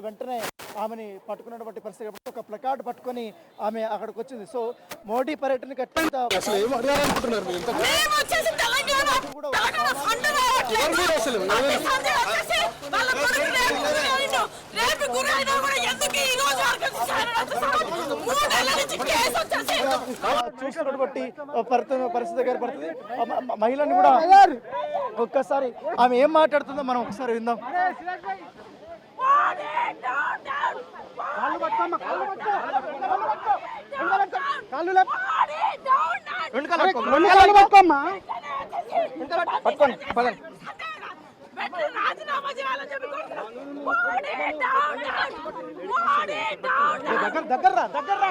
వెంటనే ఆమెని పట్టుకున్నటువంటి పరిస్థితి కాబట్టి ఒక ప్లకార్డ్ పట్టుకొని ఆమె అక్కడికి వచ్చింది. సో మోడీ పర్యటనకి అత్యంత చూసినటువంటి పరిస్థితి దగ్గర పడుతుంది. మహిళని కూడా ఒక్కసారి ఆమె ఏం మాట్లాడుతుందో మనం ఒకసారి విందాం. దగ్గర